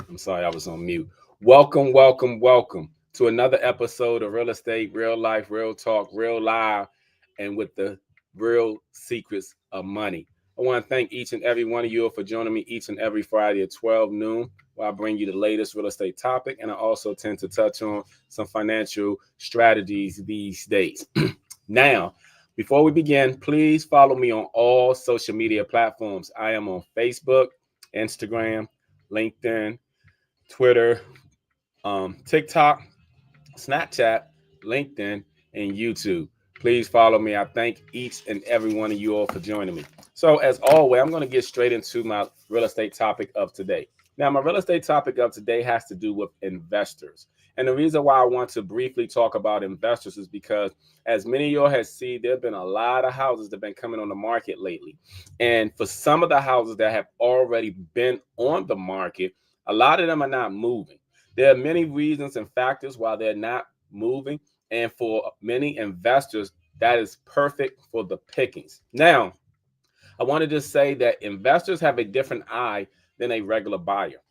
I'm sorry, I was on mute. Welcome to another episode of Real Estate, Real Life, Real Talk, Real Live, and with the real secrets of money. I want to thank each and every one of you for joining me each and every Friday at 12 noon, where I bring you the latest real estate topic. And I also tend to touch on some financial strategies these days. Now, before we begin, please follow me on all social media platforms. I am on Facebook, Instagram, LinkedIn, Twitter, TikTok, Snapchat, LinkedIn, and YouTube. Please follow me. I thank each and every one of you all for joining me. So, as always, I'm going to get straight into my real estate topic of today. Now, my real estate topic of today has to do with investors. And the reason why I want to briefly talk about investors is because, as many of y'all have seen, there have been a lot of houses that have been coming on the market lately. And for some of the houses that have already been on the market, a lot of them are not moving. There are many reasons and factors why they're not moving. And for many investors, that is perfect for the pickings. Now, I wanted to say that investors have a different eye than a regular buyer.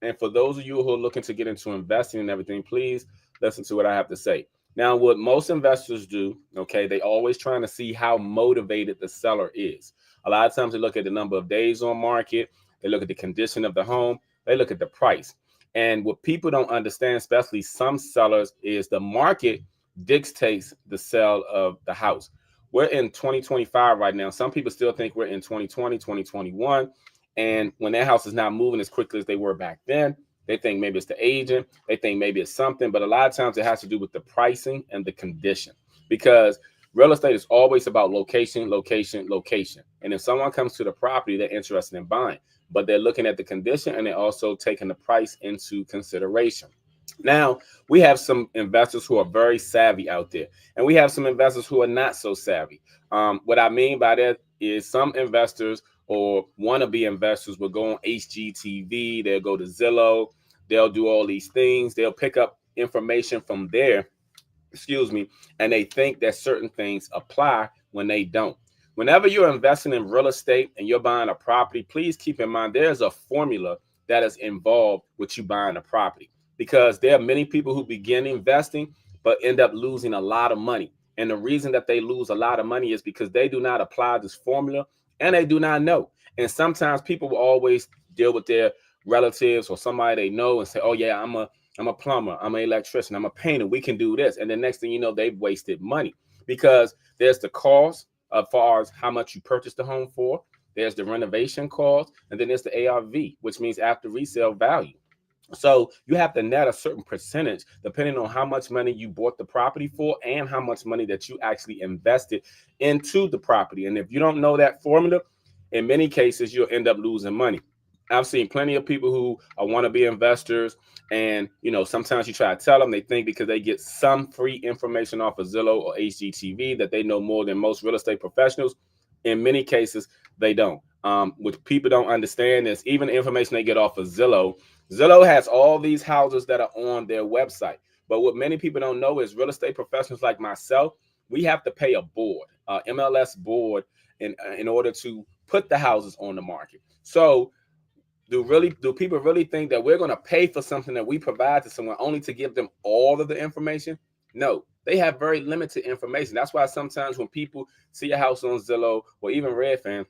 And for those of you who are looking to get into investing and everything, please listen to what I have to say. Now, what most investors do, okay, they always trying to see how motivated the seller is. A lot of times they look at the number of days on market, they look at the condition of the home, they look at the price. And what people don't understand, especially some sellers, is the market dictates the sale of the house. We're in 2025 right now. Some people still think we're in 2020, 2021. And when their house is not moving as quickly as they were back then, they think maybe it's the agent, they think maybe it's something. But a lot of times it has to do with the pricing and the condition, because real estate is always about location, location, location. And if someone comes to the property, they're interested in buying, but they're looking at the condition and they're also taking the price into consideration. Now, we have some investors who are very savvy out there, and we have some investors who are not so savvy. What I mean by that is some investors or wannabe investors will go on HGTV, they'll go to Zillow, they'll do all these things, they'll pick up information from there, and they think that certain things apply when they don't. Whenever you're investing in real estate and you're buying a property, please keep in mind there's a formula that is involved with you buying a property, because there are many people who begin investing but end up losing a lot of money. And the reason that they lose a lot of money is because they do not apply this formula and they do not know. And sometimes people will always deal with their relatives or somebody they know and say, oh yeah, I'm a plumber, I'm an electrician, I'm a painter, we can do this. And the next thing you know, they've wasted money, because there's the cost as far as how much you purchased the home for, there's the renovation cost, and then there's the ARV, which means after resale value. So you have to net a certain percentage depending on how much money you bought the property for and how much money that you actually invested into the property. And if you don't know that formula, in many cases, you'll end up losing money. I've seen plenty of people who want to be investors, and sometimes you try to tell them, they think because they get some free information off of Zillow or HGTV that they know more than most real estate professionals. In many cases, they don't. What people don't understand is even the information they get off of Zillow. Zillow has all these houses that are on their website. But what many people don't know is real estate professionals like myself, we have to pay a board, MLS board, in order to put the houses on the market. So do people really think that we're going to pay for something that we provide to someone only to give them all of the information? No, they have very limited information. That's why sometimes when people see a house on Zillow or even Redfin,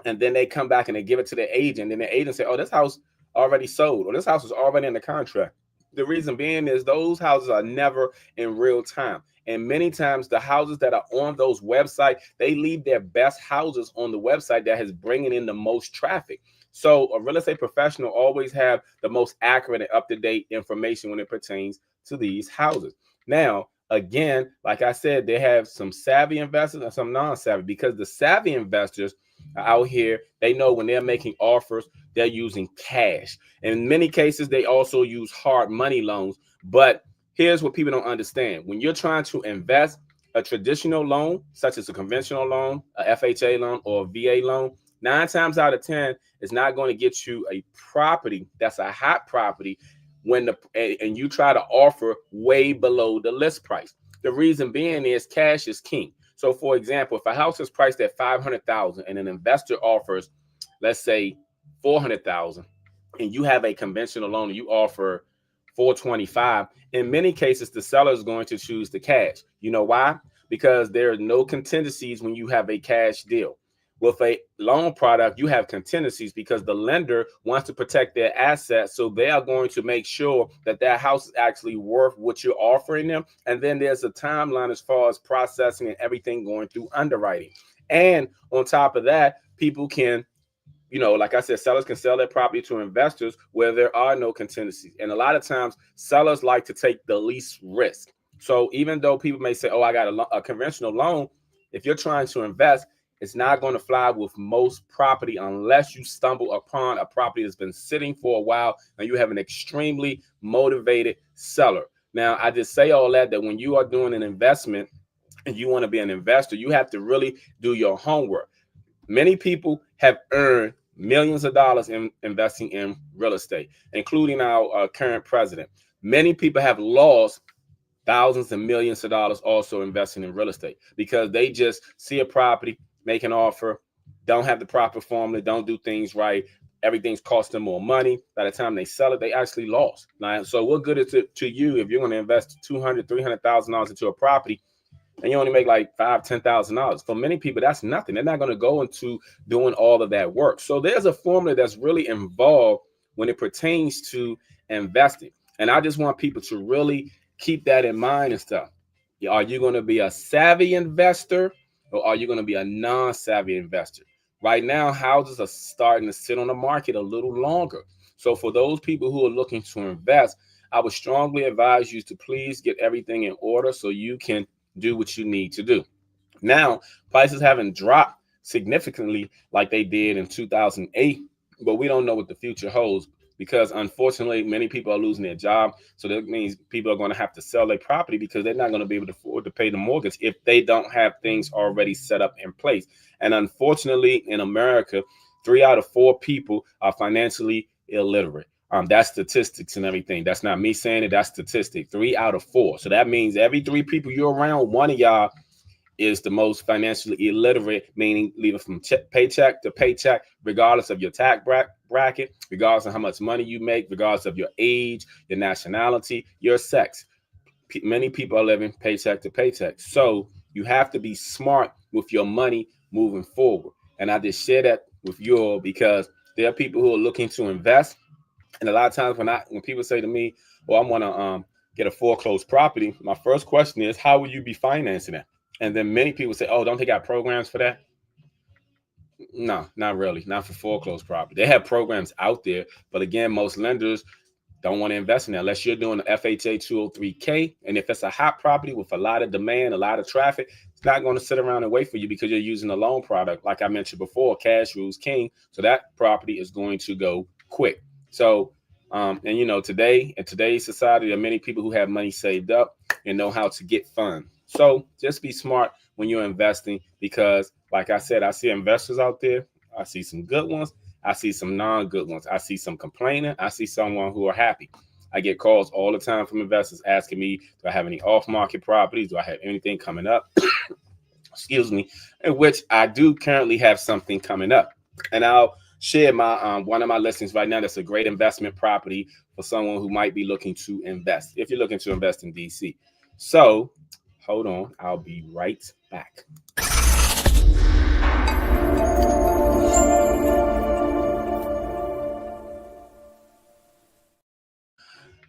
and then they come back and they give it to their agent, and the agent say, oh, this house already sold, or this house is already in the contract. The reason being is those houses are never in real time. And many times the houses that are on those websites, they leave their best houses on the website that is bringing in the most traffic. So a real estate professional always have the most accurate and up-to-date information when it pertains to these houses. Now, again, like I said, they have some savvy investors and some non-savvy, because the savvy investors out here, they know when they're making offers, they're using cash. In many cases, they also use hard money loans. But here's what people don't understand. When you're trying to invest, a traditional loan, such as a conventional loan, a FHA loan, or a VA loan, 9 times out of 10 is not going to get you a property that's a hot property and you try to offer way below the list price. The reason being is cash is king. So for example, if a house is priced at $500,000 and an investor offers, let's say, $400,000, and you have a conventional loan and you offer 425, in many cases the seller is going to choose the cash. You know why? Because there are no contingencies when you have a cash deal. With a loan product, you have contingencies because the lender wants to protect their assets. So they are going to make sure that that house is actually worth what you're offering them. And then there's a timeline as far as processing and everything going through underwriting. And on top of that, people can, like I said, sellers can sell their property to investors where there are no contingencies. And a lot of times, sellers like to take the least risk. So even though people may say, oh, I got a conventional loan, if you're trying to invest, it's not going to fly with most property unless you stumble upon a property that's been sitting for a while and you have an extremely motivated seller. Now, I just say all that when you are doing an investment and you want to be an investor, you have to really do your homework. Many people have earned millions of dollars in investing in real estate, including our current president. Many people have lost thousands and millions of dollars also investing in real estate because they just see a property, make an offer, don't have the proper formula, don't do things right. Everything's costing more money. By the time they sell it, they actually lost. Now, so what good is it to you if you're going to invest $200,000, $300,000 into a property and you only make like $5,000, $10,000? For many people, that's nothing. They're not going to go into doing all of that work. So there's a formula that's really involved when it pertains to investing. And I just want people to really keep that in mind and stuff. Are you going to be a savvy investor or are you going to be a non-savvy investor? Right now, houses are starting to sit on the market a little longer. So for those people who are looking to invest, I would strongly advise you to please get everything in order so you can do what you need to do. Now, prices haven't dropped significantly like they did in 2008, but we don't know what the future holds because unfortunately, many people are losing their job. So that means people are going to have to sell their property because they're not going to be able to afford to pay the mortgage if they don't have things already set up in place. And unfortunately, in America, 3 out of 4 people are financially illiterate. That's statistics and everything. That's not me saying it. That's statistic. 3 out of 4. So that means every 3 people you're around, one of y'all is the most financially illiterate, meaning living from paycheck to paycheck, regardless of your tax bracket, regardless of how much money you make, regardless of your age, your nationality, your sex. Many people are living paycheck to paycheck. So you have to be smart with your money moving forward. And I just share that with you all because there are people who are looking to invest. And a lot of times when people say to me, well, I want to get a foreclosed property, my first question is, how will you be financing it? And then many people say, oh, don't they got programs for that? No, not really. Not for foreclosed property. They have programs out there. But again, most lenders don't want to invest in that unless you're doing the FHA 203K. And if it's a hot property with a lot of demand, a lot of traffic, it's not going to sit around and wait for you because you're using a loan product. Like I mentioned before, cash rules king. So that property is going to go quick. So, today, in today's society, there are many people who have money saved up and know how to get funds. So just be smart when you're investing because, like I said, I see investors out there. I see some good ones. I see some non-good ones. I see some complaining. I see someone who are happy. I get calls all the time from investors asking me, do I have any off-market properties? Do I have anything coming up? Excuse me. In which I do currently have something coming up. And I'll share my one of my listings right now. That's a great investment property for someone who might be looking to invest. If you're looking to invest in DC. So hold on. I'll be right back.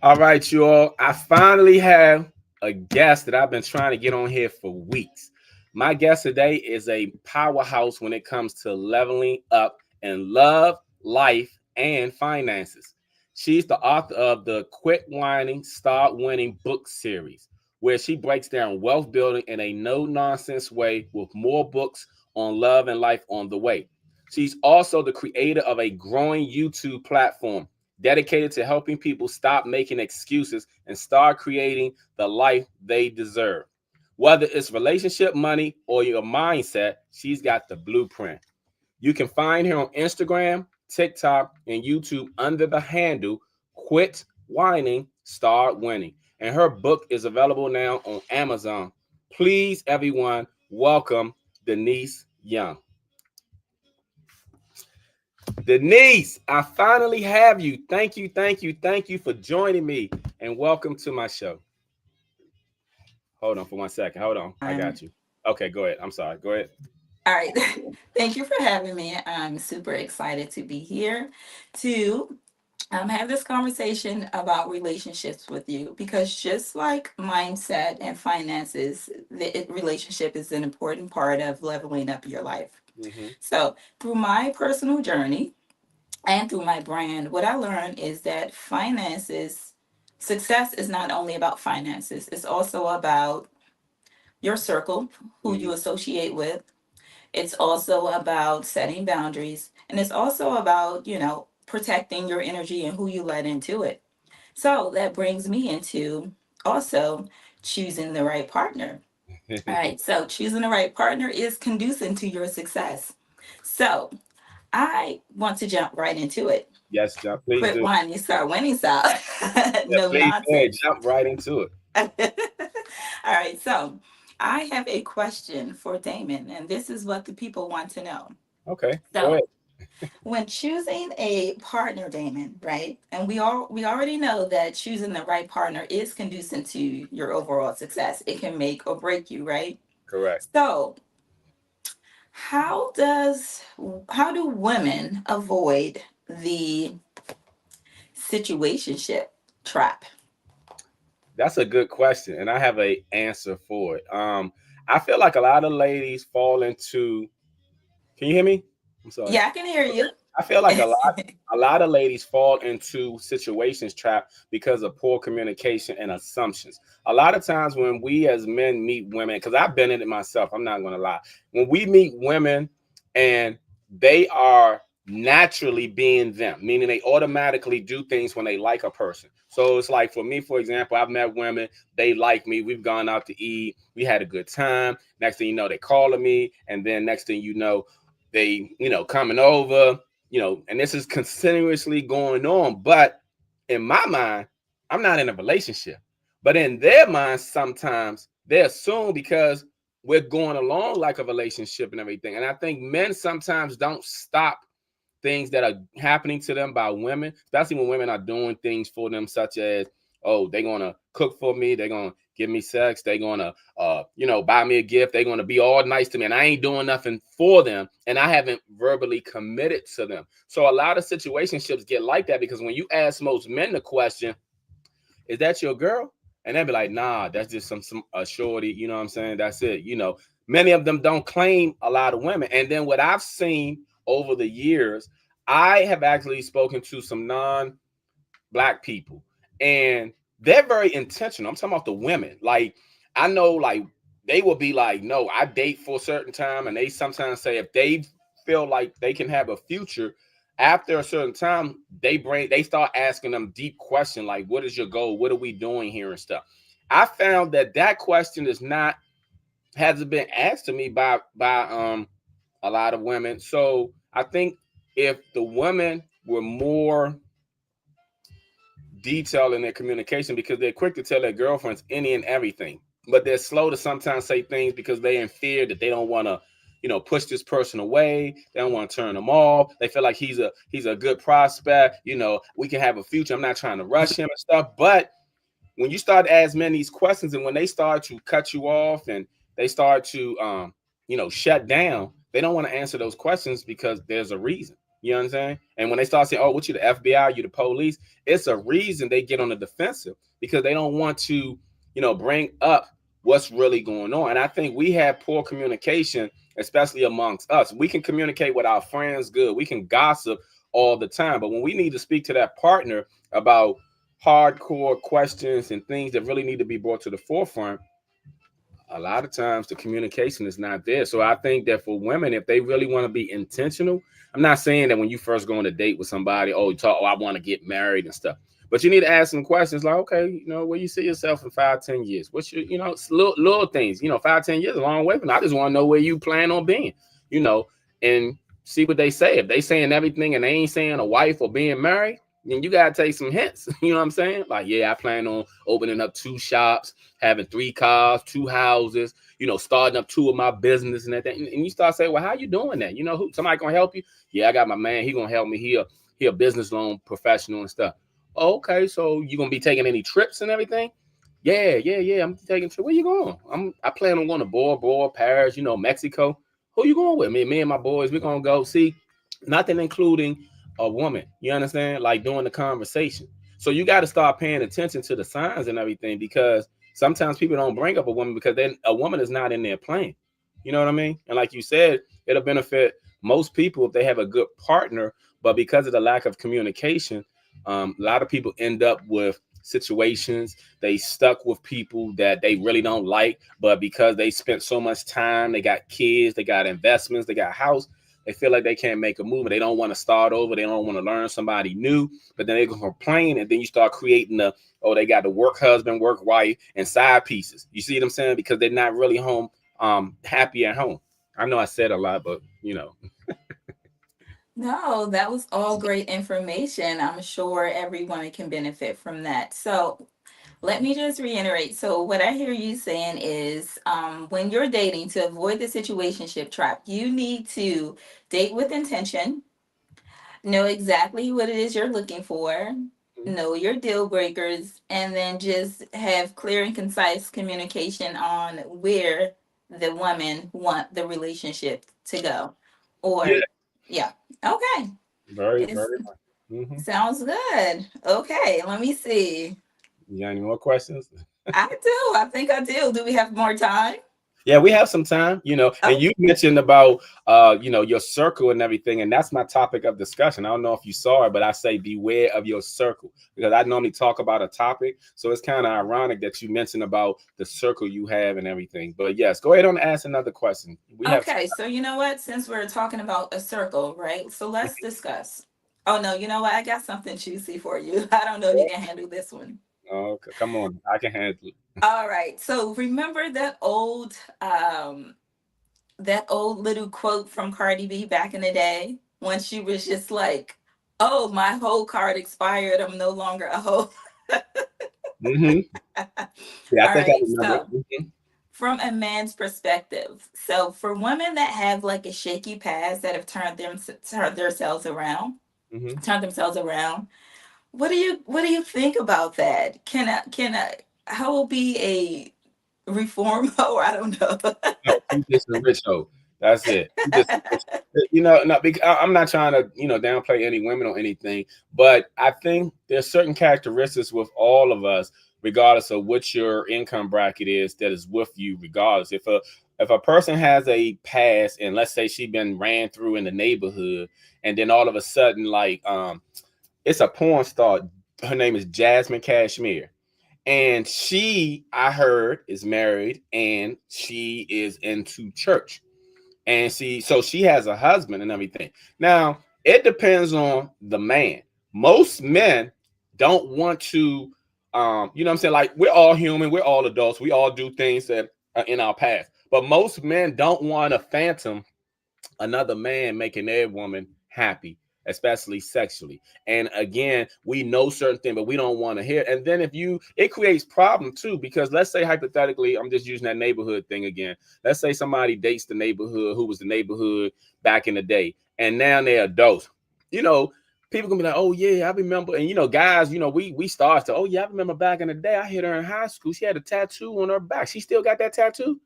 All right, you all. I finally have a guest that I've been trying to get on here for weeks. My guest today is a powerhouse when it comes to leveling up in love, life, and finances. She's the author of the Quit Whining, Start Winning book series, where she breaks down wealth building in a no-nonsense way with more books on love and life on the way. She's also the creator of a growing YouTube platform dedicated to helping people stop making excuses and start creating the life they deserve. Whether it's relationship, money, or your mindset, she's got the blueprint. You can find her on Instagram, TikTok, and YouTube under the handle Quit Whining, Start Winning. And her book is available now on Amazon. Please, everyone, welcome Denise Young. Denise, I finally have you. Thank you, thank you, thank you for joining me, and welcome to my show. Hold on for 1 second. Hold on. I got you. Okay, go ahead. I'm sorry. Go ahead. All right. Thank you for having me. I'm super excited to be here to have this conversation about relationships with you because just like mindset and finances, relationship is an important part of leveling up your life. Mm-hmm. So, through my personal journey and through my brand, what I learned is that success is not only about finances, it's also about your circle, who Mm-hmm. you associate with. It's also about setting boundaries, and it's also about, protecting your energy and who you let into it. So that brings me into also choosing the right partner. All right, so choosing the right partner is conducive to your success. So I want to jump right into it. Yes, jump. Please Quit do. whining, start winning style. Yeah, No please go ahead. nonsense. Jump right into it. All right, so I have a question for Damon, and this is what the people want to know. Okay, go So ahead. when choosing a partner, Damon, right? And we already know that choosing the right partner is conducive to your overall success. It can make or break you, right? Correct. So how does how do women avoid the situationship trap? That's a good question, and I have a answer for it. I feel like a lot of ladies fall into. Can you hear me? I'm sorry. Yeah, I can hear you. I feel like a lot of ladies fall into situations trap because of poor communication and assumptions. A lot of times when we as men meet women, because I've been in it myself, I'm not gonna lie. When we meet women and they are naturally being them, meaning they automatically do things when they like a person. So it's like for me, for example, I've met women, they like me, we've gone out to eat, we had a good time. Next thing you know, they calling me, and then next thing you know, they coming over, and this is continuously going on. But in my mind, I'm not in a relationship. But in their minds, sometimes they assume because we're going along like a relationship and everything. And I think men sometimes don't stop things that are happening to them by women, especially when women are doing things for them, such as, oh, they're gonna cook for me, they're gonna give me sex, they're gonna buy me a gift, they're gonna be all nice to me, and I ain't doing nothing for them, and I haven't verbally committed to them. So a lot of situationships get like that because when you ask most men the question, is that your girl? And they'll be like, nah, that's just some shorty, you know what I'm saying? That's it. Many of them don't claim a lot of women. And then what I've seen over the years, I have actually spoken to some non-black people, and they're very intentional. I'm talking about the women. Like, I know, like, they will be like, no, I date for a certain time, and they sometimes say if they feel like they can have a future after a certain time, they start asking them deep questions like, what is your goal? What are we doing here and stuff. I found that question is not hasn't been asked to me by a lot of women. So I think if the women were more detailed in their communication, because they're quick to tell their girlfriends any and everything, but they're slow to sometimes say things because they're in fear that they don't want to push this person away. They don't want to turn them off. They feel like he's a good prospect. We can have a future. I'm not trying to rush him and stuff. But when you start asking men these questions, and when they start to cut you off and they start to shut down, they don't want to answer those questions because there's a reason. You know what I'm saying? And when they start saying, oh, what, you the FBI, you the police, it's a reason they get on the defensive because they don't want to bring up what's really going on. And I think we have poor communication, especially amongst us. We can communicate with our friends good, we can gossip all the time, but when we need to speak to that partner about hardcore questions and things that really need to be brought to the forefront, a lot of times the communication is not there. So I think that for women, if they really want to be intentional, I'm not saying that when you first go on a date with somebody, oh, you talk, oh, I want to get married and stuff. But you need to ask some questions like, okay, where you see yourself in 5, 10 years? What's your, it's little things, 5, 10 years, a long way from now. I just want to know where you plan on being, and see what they say. If they saying everything and they ain't saying a wife or being married, And you gotta take some hints. You know what I'm saying? Like, yeah, I plan on opening up 2 shops, having 3 cars, 2 houses, starting up 2 of my business and that. And you start saying, well, how you doing that? Who somebody gonna help you? Yeah, I got my man. He gonna help me. He a business loan professional and stuff. Oh, okay, so you gonna be taking any trips and everything? Yeah. I'm taking trips. Where you going? I plan on going to Bora, Paris, Mexico. Who you going with? Me and my boys. We're gonna go see. Nothing including a woman. You understand? Like during the conversation. So you got to start paying attention to the signs and everything because sometimes people don't bring up a woman because then a woman is not in their plan. You know what I mean? And like you said, it'll benefit most people if they have a good partner. But because of the lack of communication, a lot of people end up with situations. They stuck with people that they really don't like, but because they spent so much time, they got kids, they got investments, they got a house, they feel like they can't make a move. They don't want to start over. They don't want to learn somebody new. But then they go complain, and then you start creating they got the work husband, work wife, and side pieces. You see what I'm saying? Because they're not really home, happy at home. I know I said a lot, but No, that was all great information. I'm sure everyone can benefit from that. So let me just reiterate. So what I hear you saying is, when you're dating, to avoid the situationship trap, you need to date with intention, know exactly what it is you're looking for, know your deal breakers, and then just have clear and concise communication on where the woman want the relationship to go. yeah, Or yeah. Okay. very, It very much. sounds good. Okay, let me see. You got any more questions? I do. I think I do. Do we have more time? Yeah, we have some time, and Oh, you mentioned about your circle and everything, and that's my topic of discussion. I don't know if you saw it, but I say beware of your circle because I normally talk about a topic. So it's kind of ironic that you mentioned about the circle you have and everything. But yes, go ahead and ask another question. We have okay. So you know what? Since we're talking about a circle, right? So let's discuss. Oh no, you know what? I got something juicy for you. I don't know if you can handle this one. okay, come on. I can handle it. All right. So remember that old little quote from Cardi B back in the day when she was just like, "Oh, my whole card expired. I'm no longer a hoe." Hmm. Yeah, I All think I right. remember. So from a man's perspective, so for women that have like a shaky past that have Hmm. turned themselves around, what do you think about that? How will be a reform hoe? I don't know. No, she just a rich hoe. That's it. She just a rich, no, because I'm not trying to, downplay any women or anything, but I think there's certain characteristics with all of us, regardless of what your income bracket is, that is with you, regardless. If a person has a past, and let's say she been ran through in the neighborhood, and then all of a sudden, like, it's a porn star. Her name is Jasmine Cashmere, and she, I heard, is married and she is into church. And she has a husband and everything. Now, it depends on the man. Most men don't want to, you know what I'm saying? Like, we're all human, we're all adults, we all do things that are in our past. But most men don't want to phantom another man making their woman happy, especially sexually. And again, we know certain things, but we don't want to hear. And then it creates problem too, because let's say hypothetically, I'm just using that neighborhood thing again. Let's say somebody dates the neighborhood who was the neighborhood back in the day, and now they're adults. You know, people gonna be like, oh yeah, I remember. And guys, we start to, oh yeah, I remember back in the day, I hit her in high school. She had a tattoo on her back. She still got that tattoo.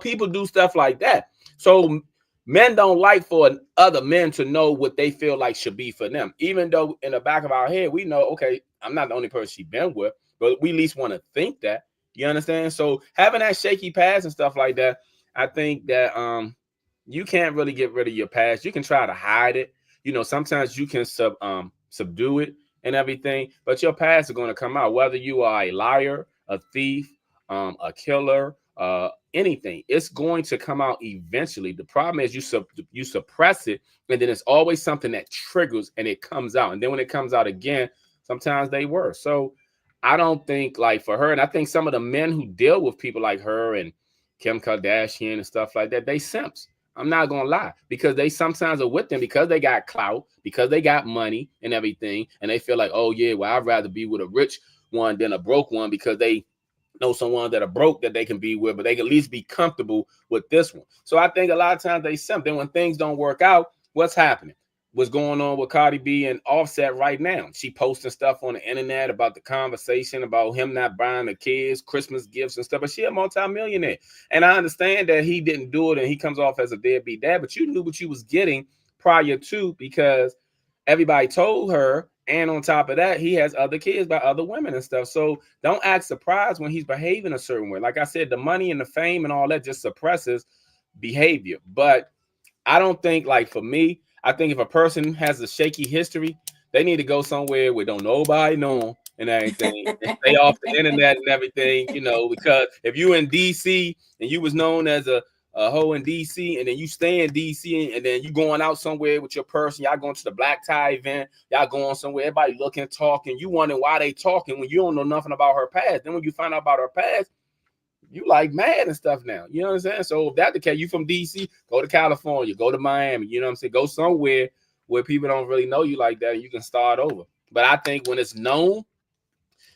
People do stuff like that. So men don't like for other men to know what they feel like should be for them, even though in the back of our head we know, okay, I'm not the only person she's been with, but we at least want to think that. You understand? So having that shaky past and stuff like that, I think that you can't really get rid of your past. You can try to hide it. Sometimes you can subdue it and everything, but your past is going to come out, whether you are a liar, a thief, a killer, anything. It's going to come out eventually. The problem is you suppress it, and then it's always something that triggers and it comes out. And then when it comes out again, sometimes they were. So I don't think, like, for her, and I think some of the men who deal with people like her and Kim Kardashian and stuff like that, they simps. I'm not gonna lie, because they sometimes are with them because they got clout, because they got money and everything, and they feel like, oh yeah, well I'd rather be with a rich one than a broke one because they know someone that are broke that they can be with, but they can at least be comfortable with this one. So I think a lot of times they simp. Then when things don't work out, what's happening? What's going on with Cardi B and Offset right now? She posting stuff on the internet about the conversation about him not buying the kids Christmas gifts and stuff. But she a multimillionaire, and I understand that he didn't do it and he comes off as a deadbeat dad. But you knew what you was getting prior to, because everybody told her, and on top of that, he has other kids by other women and stuff. So don't act surprised when he's behaving a certain way. Like I said, the money and the fame and all that just suppresses behavior. But I don't think, like for me, I think if a person has a shaky history, they need to go somewhere where don't nobody know them and everything, and stay off the internet and everything, because if you in DC and you was known as a hoe in DC, and then you stay in DC, and then you going out somewhere with your person, y'all going to the black tie event, y'all going somewhere, everybody looking, talking, you wondering why they talking when you don't know nothing about her past. Then when you find out about her past, you like mad and stuff now. You know what I'm saying? So if that's the case, you from DC, go to California, go to Miami, you know what I'm saying? Go somewhere where people don't really know you like that, and you can start over. But I think when it's known,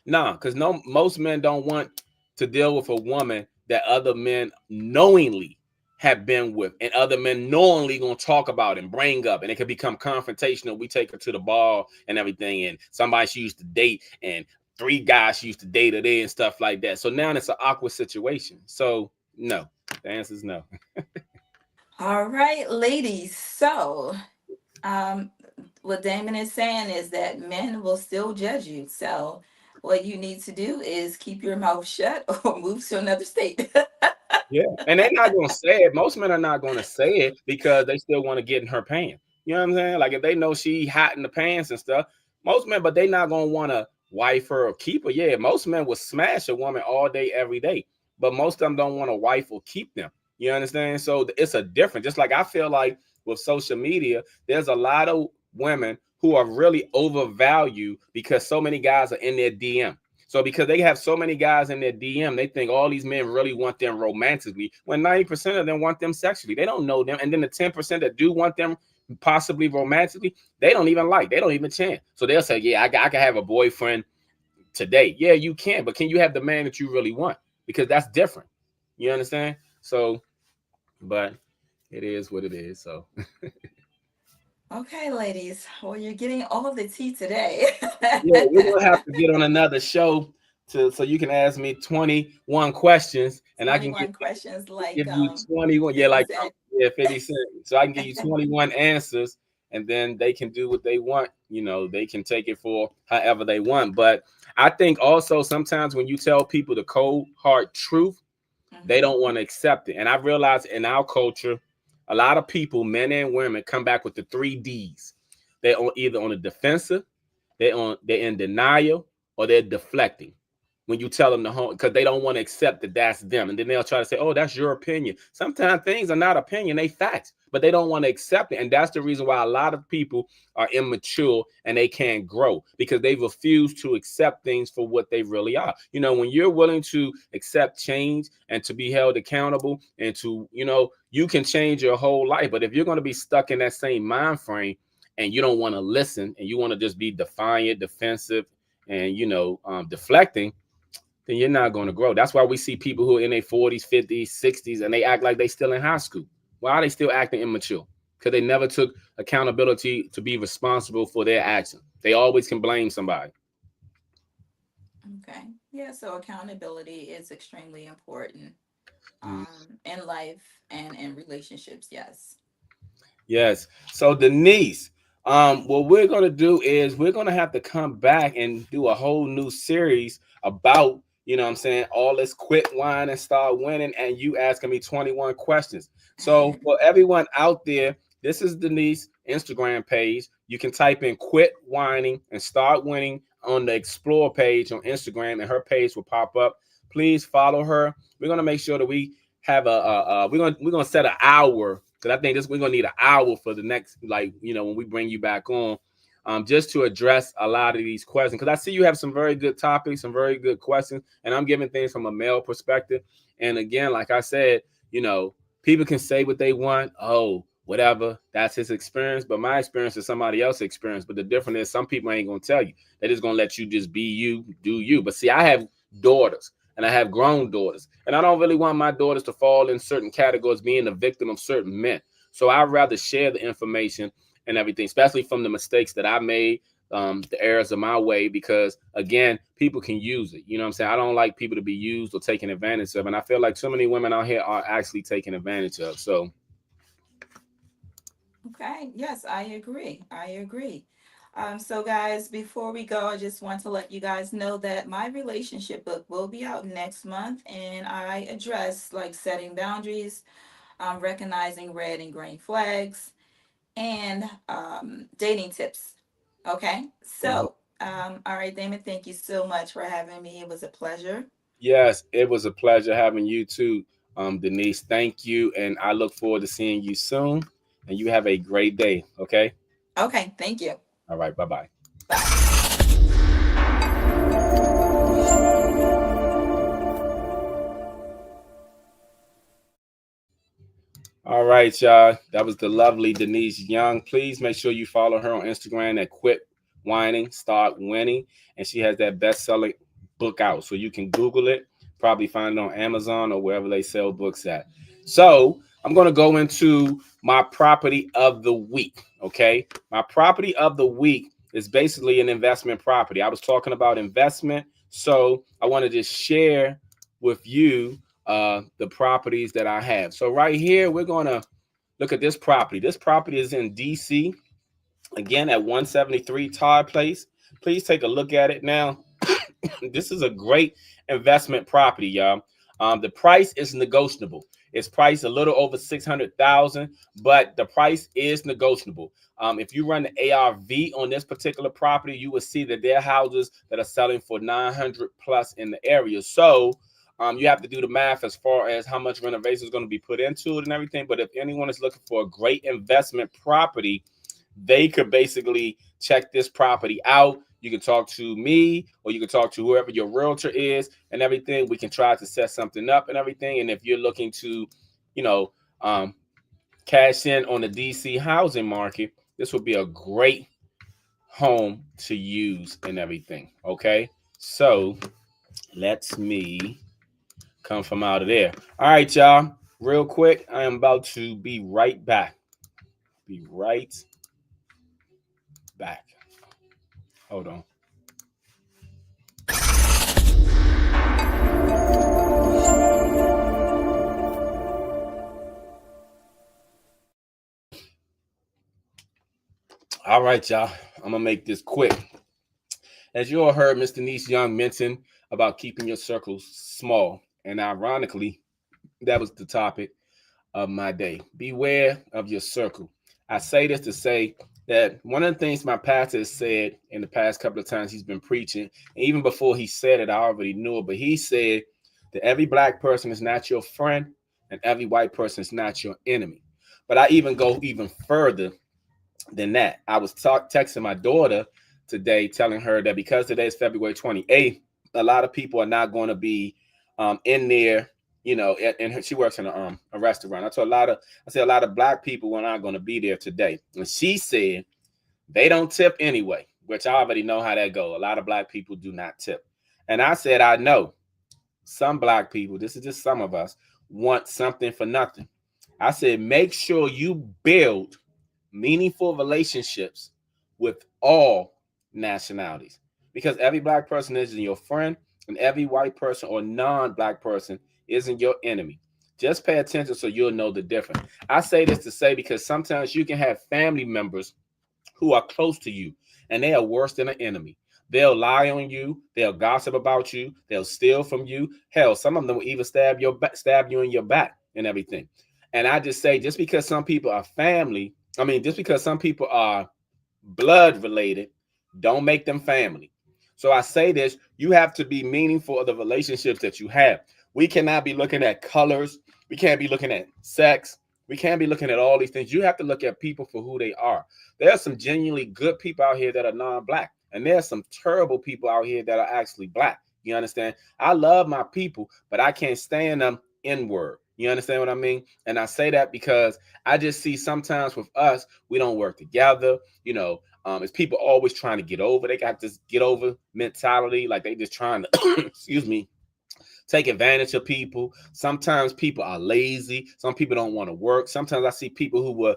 nah, because no, most men don't want to deal with a woman that other men knowingly have been with, and other men knowingly gonna talk about and bring up, and it could become confrontational. We take her to the bar and everything, and somebody she used to date, and three guys she used to date her there and stuff like that. So now it's an awkward situation. So no, the answer is no. All right, ladies. So, um, what Damon is saying is that men will still judge you. So, what you need to do is keep your mouth shut or move to another state. Yeah, and they're not gonna say it. Most men are not gonna say it because they still want to get in her pants. You know what I'm saying? Like if they know she hot in the pants and stuff, most men, but they not gonna want to wife her or keep her. Yeah, most men will smash a woman all day, every day, but most of them don't want to wife or keep them. You understand? So it's a difference. Just like I feel like with social media, there's a lot of women who are really overvalued because so many guys are in their DM. So because they have so many guys in their DM, they think all these men really want them romantically, when 90% of them want them sexually. They don't know them. And then the 10% that do want them possibly romantically, they don't even like, they don't even chance. So they'll say, yeah, I can have a boyfriend today. Yeah, you can, but can you have the man that you really want? Because that's different. You understand? So, but it is what it is. So Okay, ladies. Well, you're getting all of the tea today. yeah, we're gonna have to get on another show to so you can ask me 21 questions and I can 21 questions like give you 21. Yeah, 50 like Cent. yeah, 50 Cent. So I can give you 21 answers, and then they can do what they want. They can take it for however they want. But I think also sometimes when you tell people the cold hard truth, they Hmm. don't want to accept it. And I realize in our culture, a lot of people, men and women, come back with the three D's. They're either on the defensive, they're in denial, or they're deflecting when you tell them to home, because they don't want to accept that that's them, and then they'll try to say, oh, that's your opinion. Sometimes things are not opinion, they facts, but they don't want to accept it. And that's the reason why a lot of people are immature and they can't grow, because they refuse to accept things for what they really are. When you're willing to accept change and to be held accountable, and to you can change your whole life. But if you're going to be stuck in that same mind frame, and you don't want to listen, and you want to just be defiant, defensive, and deflecting, then you're not going to grow. That's why we see people who are in their 40s, 50s, 60s, and they act like they still in high school. Why are they still acting immature? Because they never took accountability to be responsible for their actions. They always can blame somebody. Okay. Yeah, so accountability is extremely important Mm. in life and in relationships, yes. Yes. So Denise, what we're gonna do is we're gonna have to come back and do a whole new series about, what I'm saying, all this quit wine and start winning, and you asking me 21 questions. So for everyone out there, this is Denise Instagram page. You can type in quit whining and start winning on the explore page on Instagram, and her page will pop up. Please follow her. We're gonna make sure that we have we're gonna set an hour, because I think this we're gonna need an hour for the next, like, when we bring you back on, just to address a lot of these questions, because I see you have some very good topics, some very good questions, and I'm giving things from a male perspective. And again, like I said, People can say what they want. Oh, whatever. That's his experience. But my experience is somebody else's experience. But the difference is some people ain't gonna tell you. They're just gonna let you just be you, do you. But see, I have daughters and I have grown daughters. And I don't really want my daughters to fall in certain categories, being the victim of certain men. So I'd rather share the information and everything, especially from the mistakes that I made, the errors of my way, because again, people can use it. You know what I'm saying? I don't like people to be used or taken advantage of. And I feel like so many women out here are actually taken advantage of. So Okay, yes, I agree. I agree. So, guys, before we go, I just want to let you guys know that my relationship book will be out next month, and I address like setting boundaries, recognizing red and green flags, and dating tips. Okay, mhm. so, all right, Damon, thank you so much for having me. It was a pleasure. Yes, it was a pleasure having you too, Denise. Thank you. And I look forward to seeing you soon. And you have a great day. Okay. Okay, thank you. All right. Bye bye. Bye. All right, y'all. That was the lovely Denise Young. Please make sure you follow her on Instagram at Quit Whining, Start Winning. And she has that best selling book out. So you can Google it, probably find it on Amazon or wherever they sell books at. So I'm going to go into my property of the week. Okay. My property of the week is basically an investment property. I was talking about investment. So I want to just share with you the properties that I have. So right here, we're gonna look at this property. This property is in DC, again at 173 Todd Place. Please take a look at it now. This is a great investment property, y'all. The price is negotiable. It's priced a little over 600,000, but the price is negotiable. If you run the ARV on this particular property, you will see that there are houses that are selling for 900 plus in the area. So you have to do the math as far as how much renovation is going to be put into it and everything. But if anyone is looking for a great investment property, they could basically check this property out. You can talk to me or you can talk to whoever your realtor is and everything. We can try to set something up and everything. And if you're looking to, you know, um, cash in on the DC housing market, this would be a great home to use and everything. Okay. So let me come from out of there. All right, y'all. Real quick, I am about to be right back. Be right back. Hold on. All right, y'all. I'm gonna make this quick. As you all heard, Mr. Denise Young mention about keeping your circles small, and ironically, that was the topic of my day. Beware of your circle. I say this to say that one of the things my pastor has said in the past couple of times he's been preaching, and even before he said it, I already knew it, but he said that every black person is not your friend and every white person is not your enemy. But I even go even further than that. I was texting my daughter today, telling her that because today is February 28th, a lot of people are not going to be in there. You know, and she works in a restaurant. I said a lot of black people are not going to be there today. And she said they don't tip anyway, which I already know how that goes. A lot of black people do not tip. And I said, I know some black people, this is just some of us, want something for nothing. I said, make sure you build meaningful relationships with all nationalities because every black person isn't your friend and every white person or non-black person isn't your enemy. Just pay attention so you'll know the difference. I say this to say because sometimes you can have family members who are close to you and they are worse than an enemy. They'll lie on you, they'll gossip about you, they'll steal from you. Hell, some of them will even stab you in your back and everything. And I just say, just because some people are family, just because some people are blood related, don't make them family. So I say this, you have to be meaningful of the relationships that you have. We cannot be looking at colors. We can't be looking at sex. We can't be looking at all these things. You have to look at people for who they are. There are some genuinely good people out here that are non-black, and there are some terrible people out here that are actually black. You understand? I love my people, but I can't stand them inward. You understand what I mean? And I say that because I just see sometimes with us, we don't work together. It's people always trying to get over. They got this get over mentality, like they just trying to, excuse me, take advantage of people. Sometimes people are lazy. Some people don't want to work. Sometimes I see people who will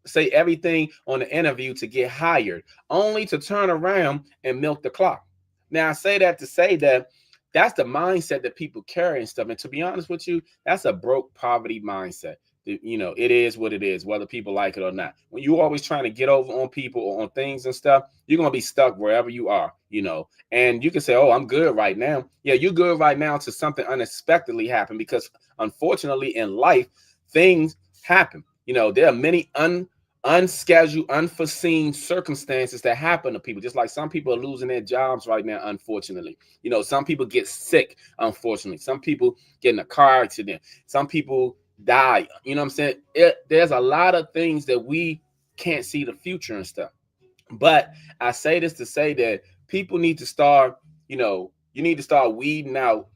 say everything on the interview to get hired, only to turn around and milk the clock. Now, I say that to say that that's the mindset that people carry and stuff. And to be honest with you, that's a broke poverty mindset. It is what it is, whether people like it or not. When you're always trying to get over on people or on things and stuff, you're going to be stuck wherever you are. And you can say, oh, I'm good right now. Yeah, you're good right now till something unexpectedly happen, because unfortunately in life, things happen. There are many unscheduled, unforeseen circumstances that happen to people. Just like some people are losing their jobs right now, unfortunately. Some people get sick, unfortunately. Some people get in a car accident. Some people die. You know what I'm saying? There's a lot of things that we can't see the future and stuff. But I say this to say that people need to start, you need to start weeding out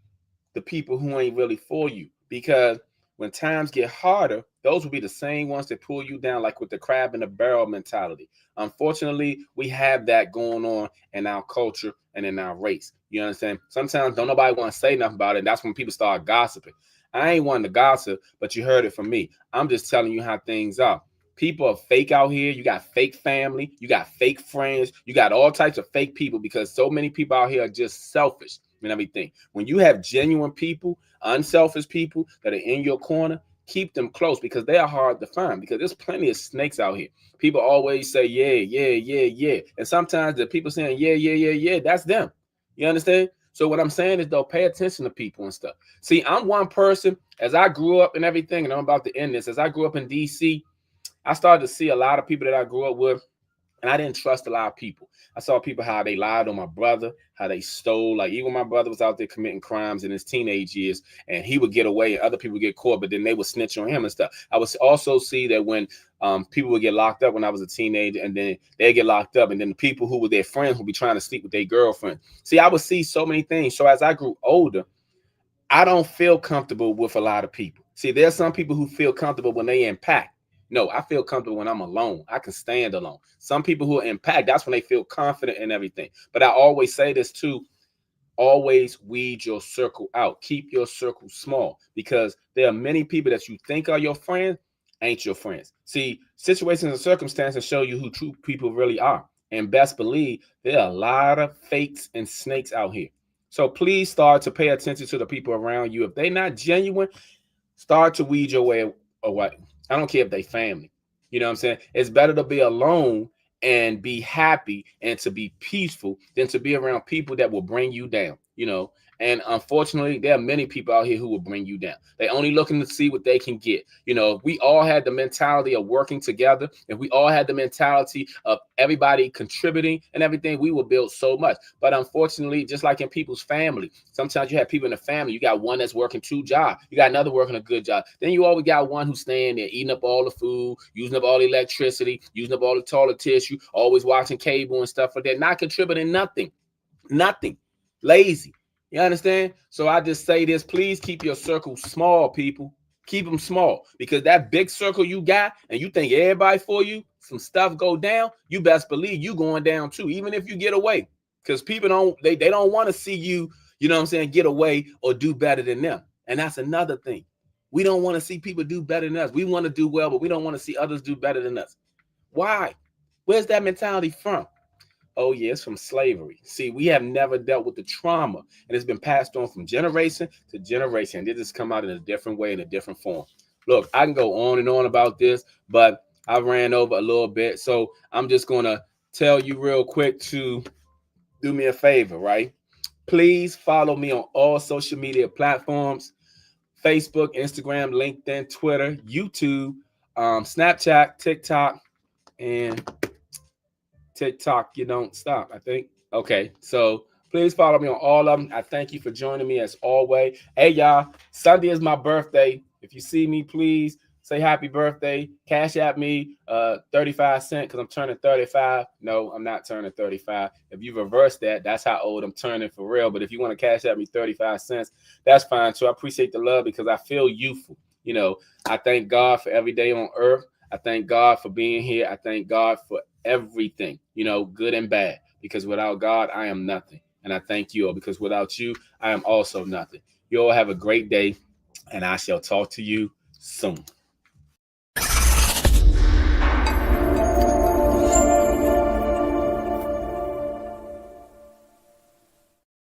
the people who ain't really for you. Because when times get harder, those will be the same ones that pull you down, like with the crab in the barrel mentality. Unfortunately, we have that going on in our culture and in our race. You understand? Sometimes don't nobody want to say nothing about it. And that's when people start gossiping. I ain't one to gossip, but you heard it from me. I'm just telling you how things are. People are fake out here. You got fake family. You got fake friends. You got all types of fake people, because so many people out here are just selfish and everything. When you have genuine people, unselfish people that are in your corner, keep them close, because they are hard to find, because there's plenty of snakes out here. People always say, yeah, yeah, yeah, yeah. And sometimes the people saying, yeah, yeah, yeah, yeah, that's them. You understand? So what I'm saying is, though, pay attention to people and stuff. See, I'm one person, as I grew up and everything, and I'm about to end this, as I grew up in DC, I started to see a lot of people that I grew up with, and I didn't trust a lot of people. I saw people, how they lied on my brother, how they stole. Like, even my brother was out there committing crimes in his teenage years, and he would get away and other people would get caught, but then they would snitch on him and stuff. I would also see that when people would get locked up when I was a teenager, and then they get locked up, and then the people who were their friends would be trying to sleep with their girlfriend. See, I would see so many things. So as I grew older, I don't feel comfortable with a lot of people. See, there's some people who feel comfortable when they impact. No, I feel comfortable when I'm alone. I can stand alone. Some people who are impact, that's when they feel confident in everything. But I always say this too: always weed your circle out. Keep your circle small, because there are many people that you think are your friends ain't your friends. See, situations and circumstances show you who true people really are. And best believe there are a lot of fakes and snakes out here. So please start to pay attention to the people around you. If they're not genuine, start to weed your way away. I don't care if they family. You know what I'm saying? It's better to be alone and be happy and to be peaceful than to be around people that will bring you down. And unfortunately, there are many people out here who will bring you down. They only looking to see what they can get. If we all had the mentality of working together, if we all had the mentality of everybody contributing and everything, we will build so much. But unfortunately, just like in people's family, sometimes you have people in the family, you got one that's working 2 jobs, you got another working a good job. Then you always got one who's staying there, eating up all the food, using up all the electricity, using up all the toilet tissue, always watching cable and stuff like that, not contributing nothing. Nothing. Lazy. You understand? So I just say this: please keep your circle small, people. Keep them small, because that big circle you got, and you think everybody for you, some stuff go down, you best believe you going down too, even if you get away. Because people they don't want to see you, you know what I'm saying, get away or do better than them. And that's another thing. We don't want to see people do better than us. We want to do well, but we don't want to see others do better than us. Why? Where's that mentality from? Oh, yeah, it's from slavery. See, we have never dealt with the trauma, and it's been passed on from generation to generation. It just come out in a different way, in a different form. Look, I can go on and on about this, but I ran over a little bit. So I'm just going to tell you real quick to do me a favor, right? Please follow me on all social media platforms: Facebook, Instagram, LinkedIn, Twitter, YouTube, Snapchat, TikTok, and TikTok, you don't stop, I think. Okay, so please follow me on all of them. I thank you for joining me as always. Hey, y'all, Sunday is my birthday. If you see me, please say happy birthday. Cash at me 35 cents, because I'm turning 35. No, I'm not turning 35. If you reverse that, that's how old I'm turning for real. But if you want to cash at me 35 cents, that's fine too. I appreciate the love, because I feel youthful. You know, I thank God for every day on earth. I thank God for being here. I thank God for everything, you know, good and bad, because without God, I am nothing. And I thank you all, because without you, I am also nothing. You all have a great day, and I shall talk to you soon.